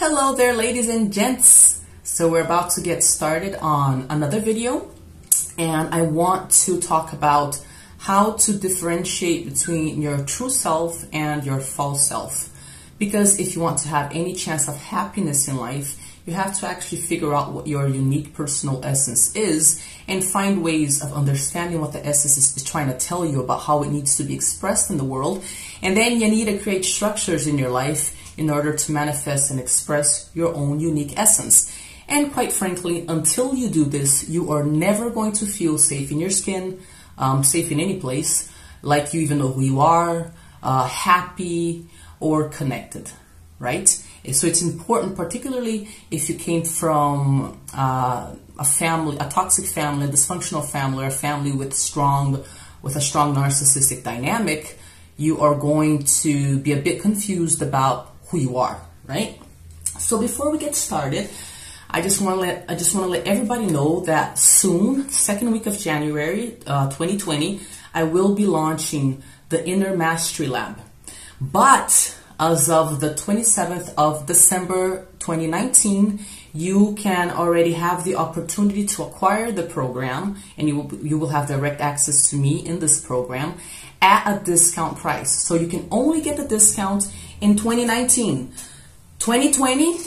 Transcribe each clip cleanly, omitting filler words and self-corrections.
Hello there, ladies and gents. So we're about to get started on another video, and I want to talk about how to differentiate between your true self and your false self. Because if you want to have any chance of happiness in life, you have to actually figure out what your unique personal essence is and find ways of understanding what the essence is trying to tell you about how it needs to be expressed in the world. And then you need to create structures in your life in order to manifest and express your own unique essence. And quite frankly, until you do this, you are never going to feel safe in your skin, safe in any place, like you even know who you are, happy or connected, right? So it's important, particularly if you came from a family, a toxic family, a dysfunctional family, or a family with a strong narcissistic dynamic, you are going to be a bit confused about who you are, right? So before we get started, I just want to let everybody know that soon, second week of January 2020, I will be launching the Inner Mastery Lab. But as of the 27th of December 2019, you can already have the opportunity to acquire the program, and you will have direct access to me in this program at a discount price. So you can only get the discount in 2019. 2020,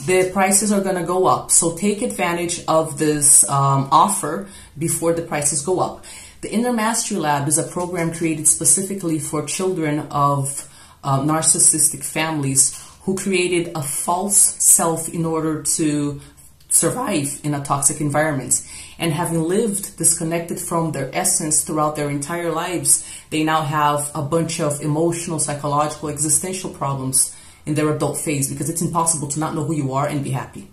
the prices are going to go up. So take advantage of this offer before the prices go up. The Inner Mastery Lab is a program created specifically for children of narcissistic families who created a false self in order to survive in a toxic environment. And having lived disconnected from their essence throughout their entire lives, they now have a bunch of emotional, psychological, existential problems in their adult phase because it's impossible to not know who you are and be happy.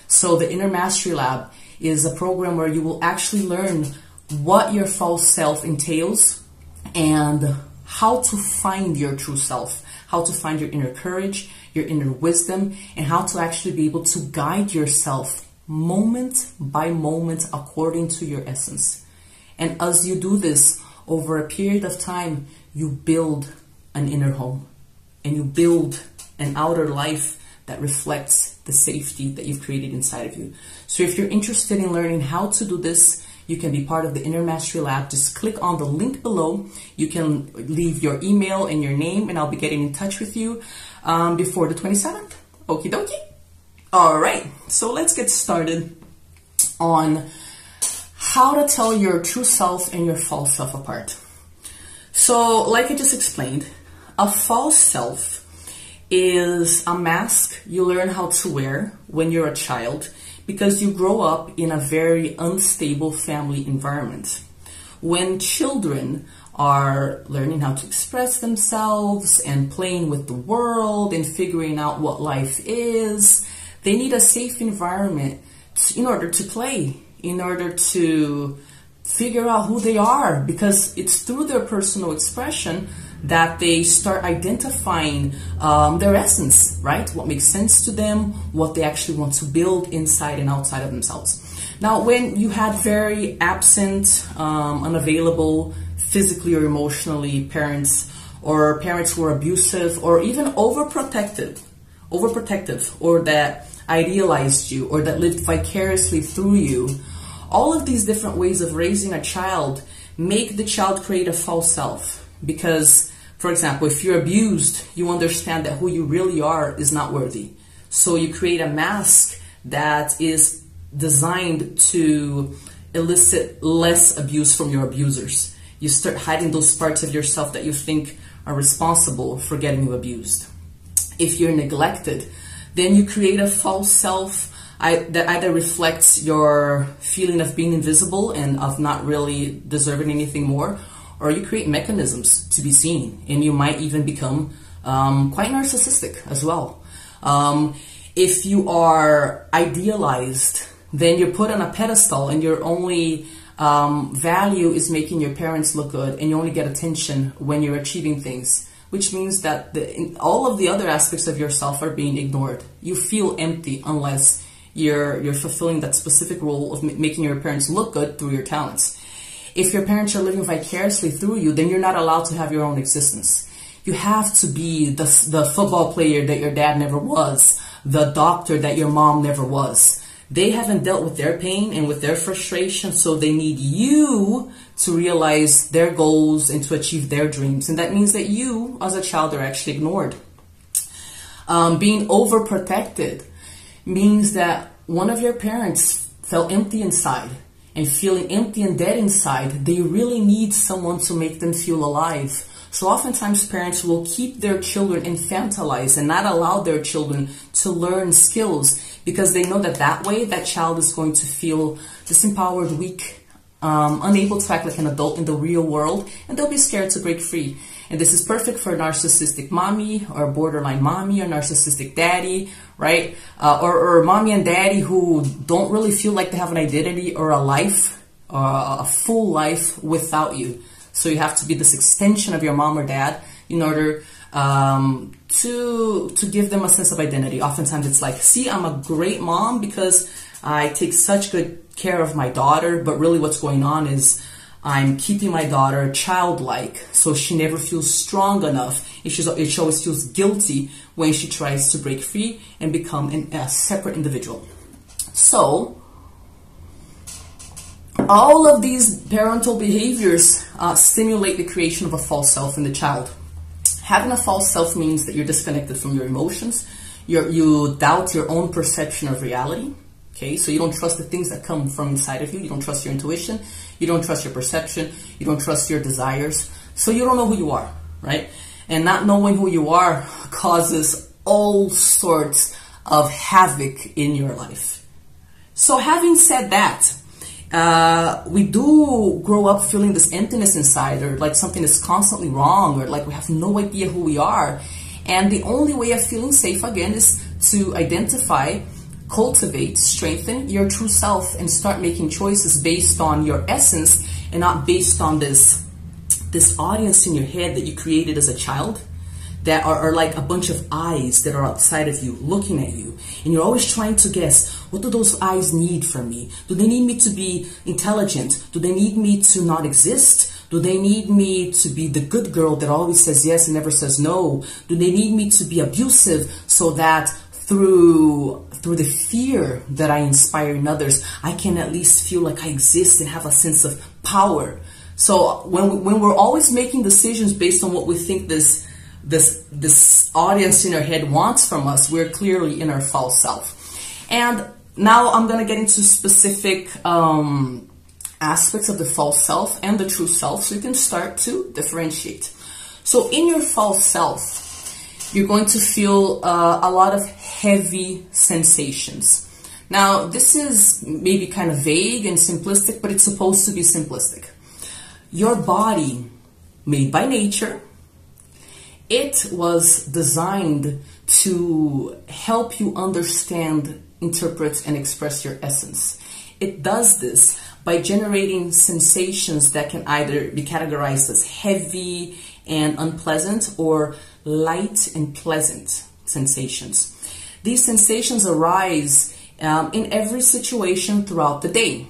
So the Inner Mastery Lab is a program where you will actually learn what your false self entails and how to find your true self, how to find your inner courage, your inner wisdom, and how to actually be able to guide yourself moment by moment according to your essence. And as you do this over a period of time, you build an inner home and you build an outer life that reflects the safety that you've created inside of you. So if you're interested in learning how to do this, you can be part of the Inner Mastery Lab. Just click on the link below. You can leave your email and your name, and I'll be getting in touch with you before the 27th. Okie dokie. All right, so let's get started on how to tell your true self and your false self apart. So, like I just explained, a false self is a mask you learn how to wear when you're a child because you grow up in a very unstable family environment. When children are learning how to express themselves and playing with the world and figuring out what life is, they need a safe environment in order to play, in order to figure out who they are, because it's through their personal expression that they start identifying their essence, right? What makes sense to them, what they actually want to build inside and outside of themselves. Now, when you had very absent, unavailable, physically or emotionally parents, or parents who were abusive, or even overprotective, or that idealized you, or that lived vicariously through you, all of these different ways of raising a child make the child create a false self. Because, for example, if you're abused, you understand that who you really are is not worthy. So you create a mask that is designed to elicit less abuse from your abusers. You start hiding those parts of yourself that you think are responsible for getting you abused. If you're neglected, then you create a false self that either reflects your feeling of being invisible and of not really deserving anything more, or you create mechanisms to be seen, and you might even become quite narcissistic as well. If you are idealized, then you're put on a pedestal and your only value is making your parents look good, and you only get attention when you're achieving things, which means that all of the other aspects of yourself are being ignored. You feel empty unless you're fulfilling that specific role of making your parents look good through your talents. If your parents are living vicariously through you, then you're not allowed to have your own existence. You have to be the football player that your dad never was, the doctor that your mom never was. They haven't dealt with their pain and with their frustration, so they need you to realize their goals and to achieve their dreams. And that means that you, as a child, are actually ignored. Being overprotected means that one of your parents felt empty inside, and feeling empty and dead inside, they really need someone to make them feel alive. So oftentimes parents will keep their children infantilized and not allow their children to learn skills, because they know that that way that child is going to feel disempowered, weak, unable to act like an adult in the real world, and they'll be scared to break free. And this is perfect for a narcissistic mommy or borderline mommy or narcissistic daddy, right? Or mommy and daddy who don't really feel like they have an identity or a life, a full life without you. So you have to be this extension of your mom or dad in order to give them a sense of identity. Oftentimes it's like, see, I'm a great mom because I take such good care of my daughter, but really what's going on is I'm keeping my daughter childlike, so she never feels strong enough. She always feels guilty when she tries to break free and become a separate individual. So all of these parental behaviors stimulate the creation of a false self in the child. Having a false self means that you're disconnected from your emotions. You doubt your own perception of reality. Okay, so you don't trust the things that come from inside of you. You don't trust your intuition. You don't trust your perception. You don't trust your desires. So you don't know who you are, right? And not knowing who you are causes all sorts of havoc in your life. So having said that, we do grow up feeling this emptiness inside, or like something is constantly wrong, or like we have no idea who we are. And the only way of feeling safe again is to identify, cultivate, strengthen your true self and start making choices based on your essence and not based on this audience in your head that you created as a child, that are like a bunch of eyes that are outside of you looking at you, and you're always trying to guess, what do those eyes need from me? Do they need me to be intelligent? Do they need me to not exist? Do they need me to be the good girl that always says yes and never says no? Do they need me to be abusive so that through the fear that I inspire in others, I can at least feel like I exist and have a sense of power? So when we're always making decisions based on what we think this audience in our head wants from us, we're clearly in our false self. And now I'm going to get into specific aspects of the false self and the true self, so you can start to differentiate. So in your false self, you're going to feel a lot of heavy sensations. Now, this is maybe kind of vague and simplistic, but it's supposed to be simplistic. Your body, made by nature, it was designed to help you understand, interpret, and express your essence. It does this by generating sensations that can either be categorized as heavy and unpleasant or light and pleasant sensations. These sensations arise in every situation throughout the day.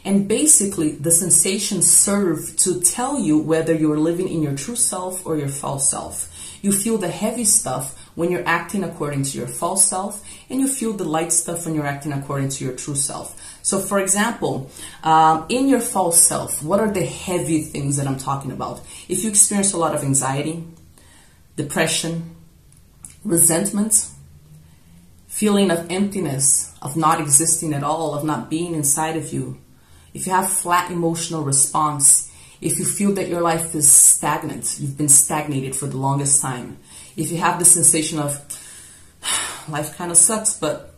And basically, the sensations serve to tell you whether you're living in your true self or your false self. You feel the heavy stuff when you're acting according to your false self, and you feel the light stuff when you're acting according to your true self. So for example, in your false self, what are the heavy things that I'm talking about? If you experience a lot of anxiety, depression, resentment, feeling of emptiness, of not existing at all, of not being inside of you, if you have flat emotional response, if you feel that your life is stagnant, you've been stagnated for the longest time, if you have the sensation of life kind of sucks, but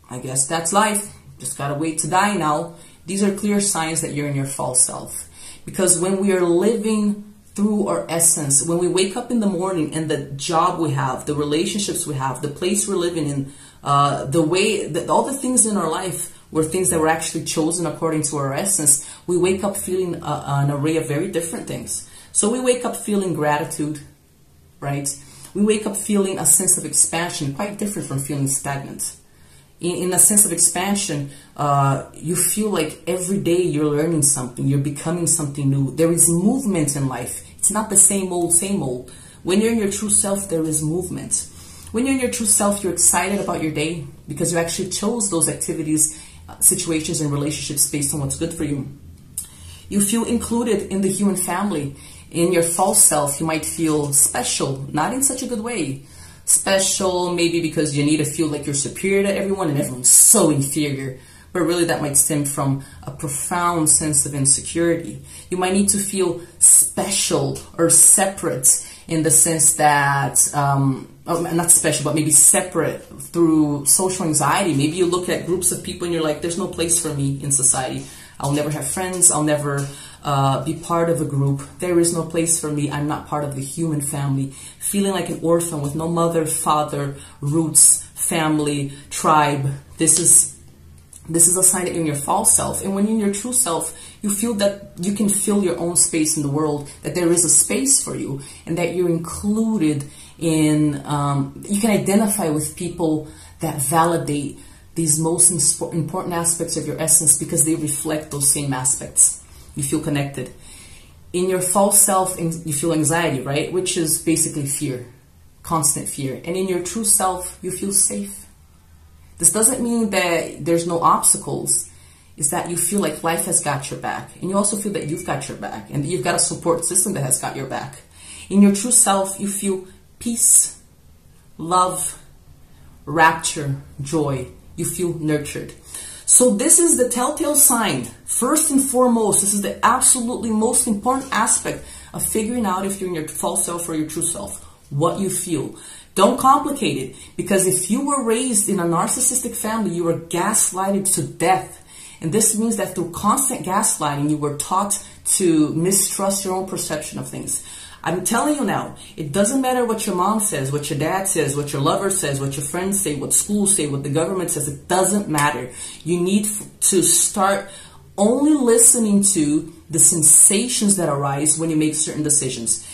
I guess that's life, just gotta wait to die now, these are clear signs that you're in your false self. Because when we are living through our essence, when we wake up in the morning and the job we have, the relationships we have, the place we're living in, the way that all the things in our life were things that were actually chosen according to our essence, we wake up feeling an array of very different things. So we wake up feeling gratitude, right? We wake up feeling a sense of expansion, quite different from feeling stagnant. In a sense of expansion, you feel like every day you're learning something, you're becoming something new. There is movement in life. It's not the same old, same old. When you're in your true self, there is movement. When you're in your true self, you're excited about your day because you actually chose those activities, situations, and relationships based on what's good for you. You feel included in the human family. In your false self, you might feel special, not in such a good way. Special maybe because you need to feel like you're superior to everyone and everyone's so inferior. But really that might stem from a profound sense of insecurity. You might need to feel special or separate in the sense that, not special, but maybe separate through social anxiety. Maybe you look at groups of people and you're like, there's no place for me in society. I'll never have friends. I'll never be part of a group. There is no place for me. I'm not part of the human family. Feeling like an orphan with no mother, father, roots, family, tribe. This is a sign that you're in your false self. And when you're in your true self, you feel that you can fill your own space in the world, that there is a space for you, and that you're included in, you can identify with people that validate these most important aspects of your essence because they reflect those same aspects. You feel connected. In your false self, you feel anxiety, right? Which is basically fear, constant fear. And in your true self, you feel safe. This doesn't mean that there's no obstacles. It's that you feel like life has got your back. And you also feel that you've got your back. And you've got a support system that has got your back. In your true self, you feel peace, love, rapture, joy. You feel nurtured. So this is the telltale sign. First and foremost, this is the absolutely most important aspect of figuring out if you're in your false self or your true self. What you feel. Don't complicate it, because if you were raised in a narcissistic family, you were gaslighted to death. And this means that through constant gaslighting, you were taught to mistrust your own perception of things. I'm telling you now, it doesn't matter what your mom says, what your dad says, what your lover says, what your friends say, what schools say, what the government says. It doesn't matter. You need to start only listening to the sensations that arise when you make certain decisions.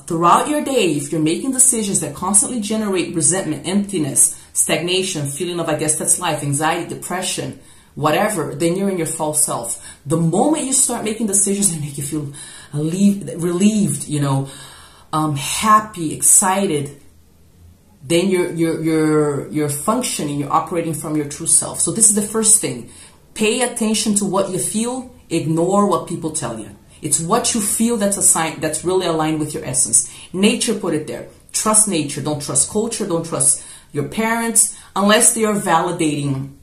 Throughout your day, if you're making decisions that constantly generate resentment, emptiness, stagnation, feeling of, I guess that's life, anxiety, depression, whatever, then you're in your false self. The moment you start making decisions that make you feel relieved, happy, excited, then you're functioning, you're operating from your true self. So this is the first thing. Pay attention to what you feel, ignore what people tell you. It's what you feel that's a sign that's really aligned with your essence. Nature put it there. Trust nature. Don't trust culture. Don't trust your parents unless they are validating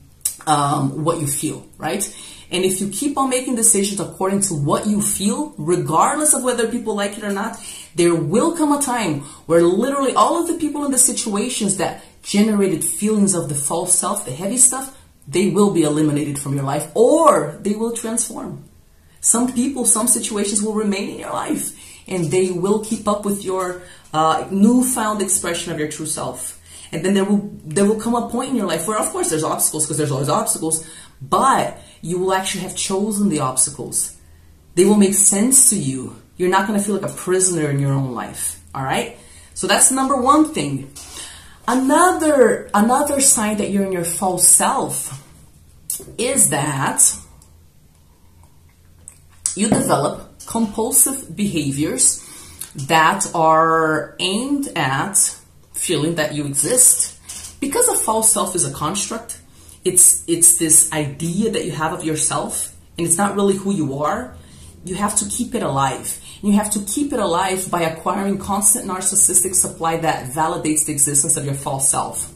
what you feel, right? And if you keep on making decisions according to what you feel, regardless of whether people like it or not, there will come a time where literally all of the people in the situations that generated feelings of the false self, the heavy stuff, they will be eliminated from your life, or they will transform. Some people, some situations will remain in your life, and they will keep up with your newfound expression of your true self. And then there will come a point in your life where, of course, there's obstacles, because there's always obstacles, but you will actually have chosen the obstacles. They will make sense to you. You're not going to feel like a prisoner in your own life. All right? So that's number one thing. Another sign that you're in your false self is that you develop compulsive behaviors that are aimed at feeling that you exist. Because a false self is a construct, it's this idea that you have of yourself, and it's not really who you are. You have to keep it alive. You have to keep it alive by acquiring constant narcissistic supply that validates the existence of your false self.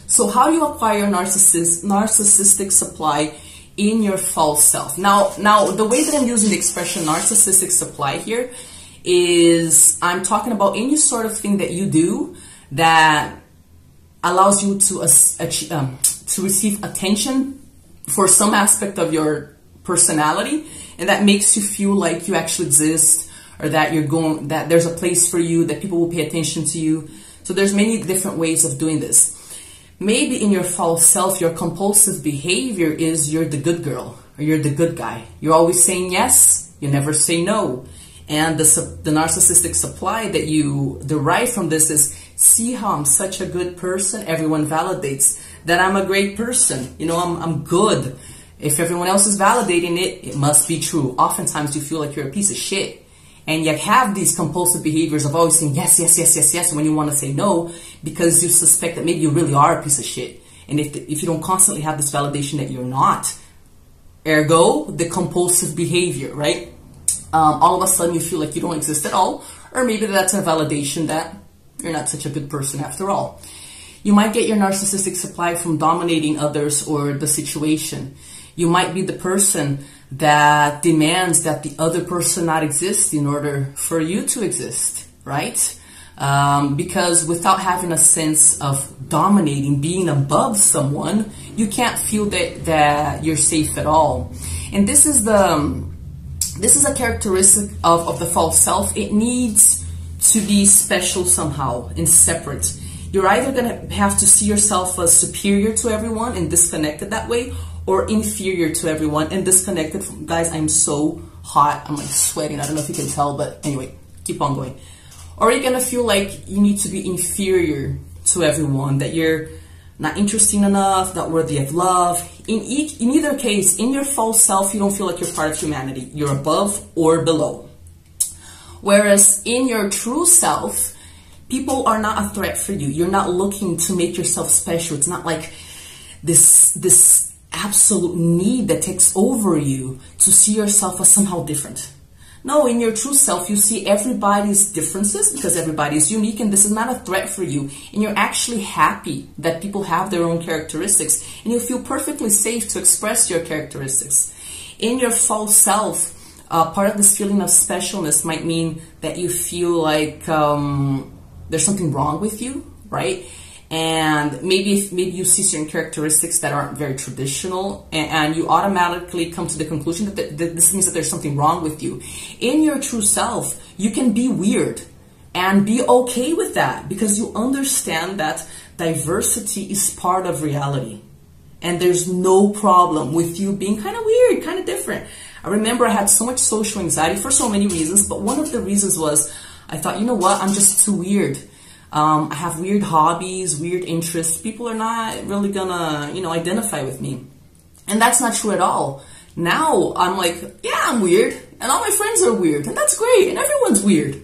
So how do you acquire narcissistic supply in your false self? Now, the way that I'm using the expression narcissistic supply here is I'm talking about any sort of thing that you do that allows you to receive attention for some aspect of your personality, and that makes you feel like you actually exist, or that that there's a place for you, that people will pay attention to you. So there's many different ways of doing this. Maybe in your false self, your compulsive behavior is you're the good girl, or you're the good guy. You're always saying yes, you never say no. And the narcissistic supply that you derive from this is, see how I'm such a good person. Everyone validates that I'm a great person. I'm good. If everyone else is validating it, it must be true. Oftentimes you feel like you're a piece of shit. And you have these compulsive behaviors of always saying yes, yes, yes, yes, yes when you want to say no, because you suspect that maybe you really are a piece of shit. And if you don't constantly have this validation that you're not, ergo, the compulsive behavior, right? All of a sudden you feel like you don't exist at all, or maybe that's a validation that you're not such a good person after all. You might get your narcissistic supply from dominating others or the situation. You might be the person that demands that the other person not exist in order for you to exist, right? Because without having a sense of dominating, being above someone, you can't feel that you're safe at all. And this is a characteristic of the false self. It needs to be special somehow and separate. You're either going to have to see yourself as superior to everyone and disconnected that way, or inferior to everyone and disconnected. Guys, I'm so hot. I'm like sweating. I don't know if you can tell, but anyway, keep on going. Or you're going to feel like you need to be inferior to everyone, that you're not interesting enough, not worthy of love. In either case, in your false self, you don't feel like you're part of humanity. You're above or below. Whereas in your true self, people are not a threat for you. You're not looking to make yourself special. It's not like this absolute need that takes over you to see yourself as somehow different. No, in your true self, you see everybody's differences because everybody is unique, and this is not a threat for you. And you're actually happy that people have their own characteristics, and you feel perfectly safe to express your characteristics. In your false self, part of this feeling of specialness might mean that you feel like there's something wrong with you, right? And maybe you see certain characteristics that aren't very traditional, and you automatically come to the conclusion that this means that there's something wrong with you. In your true self, you can be weird and be okay with that, because you understand that diversity is part of reality. And there's no problem with you being kind of weird, kind of different. I remember I had so much social anxiety for so many reasons, but one of the reasons was I thought, you know what, I'm just too weird. I have weird hobbies, weird interests. People are not really gonna, identify with me. And that's not true at all. Now I'm like, yeah, I'm weird. And all my friends are weird. And that's great. And everyone's weird.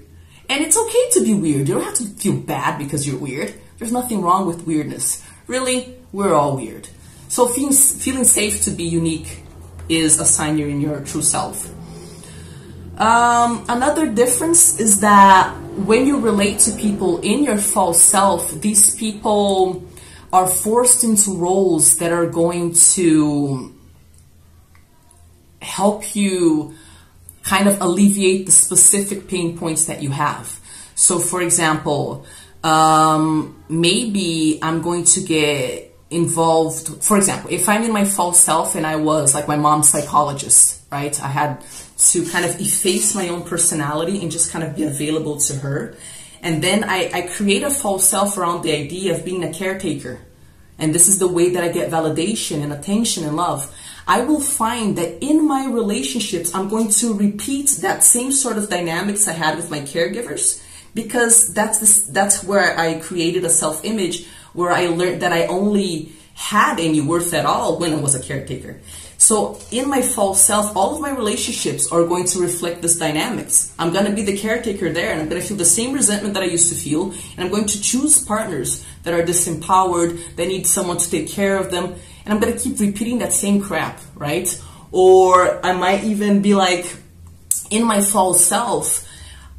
And it's okay to be weird. You don't have to feel bad because you're weird. There's nothing wrong with weirdness. Really, we're all weird. So feeling safe to be unique is a sign you're in your true self. Another difference is that when you relate to people in your false self, these people are forced into roles that are going to help you kind of alleviate the specific pain points that you have. So for example, maybe I'm going to get involved. For example, if I'm in my false self and I was like my mom's psychologist, right? I had to kind of efface my own personality and just kind of be available to her. And then I create a false self around the idea of being a caretaker. And this is the way that I get validation and attention and love. I will find that in my relationships, I'm going to repeat that same sort of dynamics I had with my caregivers, because that's where I created a self-image where I learned that I only had any worth at all when I was a caretaker. So in my false self, all of my relationships are going to reflect this dynamics. I'm going to be the caretaker there, and I'm going to feel the same resentment that I used to feel, and I'm going to choose partners that are disempowered, that need someone to take care of them, and I'm going to keep repeating that same crap, right? Or I might even be like, in my false self,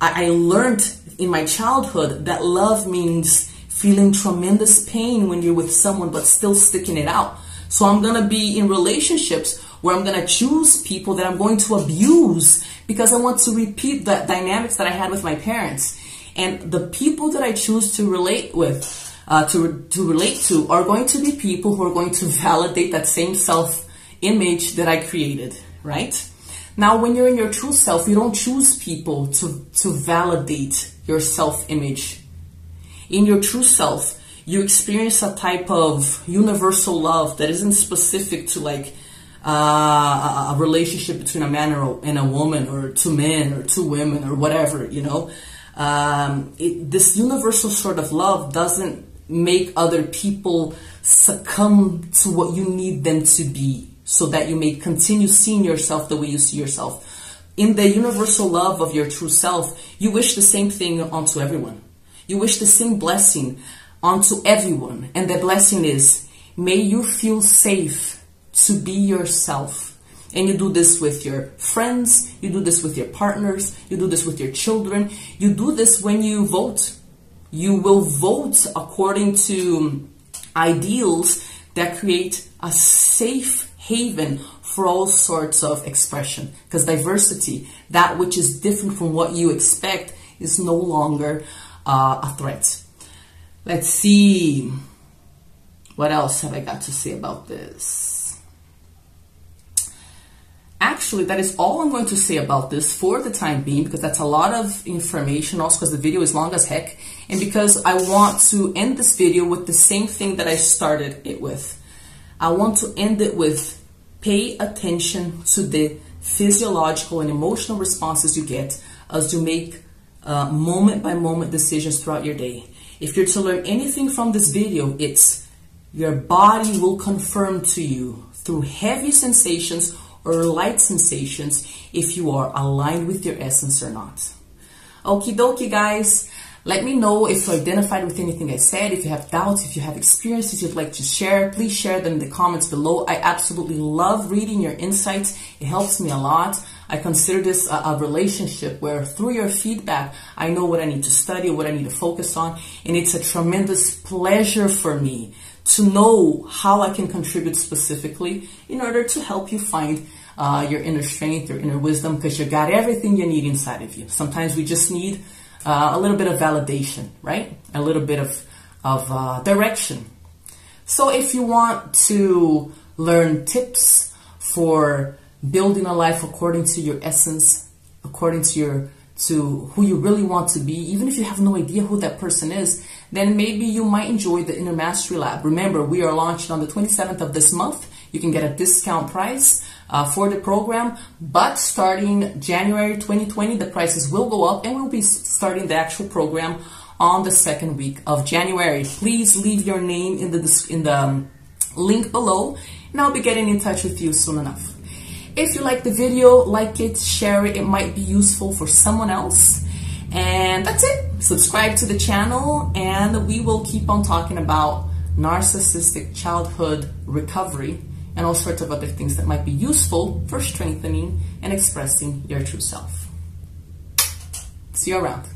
I learned in my childhood that love means feeling tremendous pain when you're with someone but still sticking it out. So I'm going to be in relationships where I'm going to choose people that I'm going to abuse because I want to repeat the dynamics that I had with my parents. And the people that I choose to relate with, to relate to, are going to be people who are going to validate that same self-image that I created, right? Now, when you're in your true self, you don't choose people to validate your self-image. In your true self, you experience a type of universal love that isn't specific to like a relationship between a man and a woman, or two men or two women or whatever, you know. This universal sort of love doesn't make other people succumb to what you need them to be so that you may continue seeing yourself the way you see yourself. in the universal love of your true self, you wish the same thing onto everyone. You wish the same blessing onto everyone. And the blessing is, may you feel safe to be yourself. And you do this with your friends, you do this with your partners, you do this with your children, you do this when you vote. You will vote according to ideals that create a safe haven for all sorts of expression. Because diversity, that which is different from what you expect, is no longer a threat. Let's see. What else have I got to say about this? Actually, that is all I'm going to say about this for the time being, because that's a lot of information, also because the video is long as heck, and because I want to end this video with the same thing that I started it with. I want to end it with, pay attention to the physiological and emotional responses you get as you make moment-by-moment decisions throughout your day. If you're to learn anything from this video, it's your body will confirm to you through heavy sensations or light sensations if you are aligned with your essence or not. Okie dokie, guys. Let me know if you identified with anything I said. If you have doubts, if you have experiences you'd like to share, please share them in the comments below. I absolutely love reading your insights. It helps me a lot. I consider this a relationship where through your feedback, I know what I need to study, what I need to focus on. And it's a tremendous pleasure for me to know how I can contribute specifically in order to help you find your inner strength, your inner wisdom, because you got everything you need inside of you. Sometimes we just need a little bit of validation, right? A little bit of direction. So if you want to learn tips for building a life according to your essence, according to who you really want to be, even if you have no idea who that person is, then maybe you might enjoy the Inner Mastery Lab. Remember, we are launching on the 27th of this month. You can get a discount price for the program, but starting January 2020, the prices will go up, and we'll be starting the actual program on the second week of January. Please leave your name in the link below, and I'll be getting in touch with you soon enough. If you like the video, like it, share it. It might be useful for someone else. And that's it. Subscribe to the channel, and we will keep on talking about narcissistic childhood recovery and all sorts of other things that might be useful for strengthening and expressing your true self. See you around.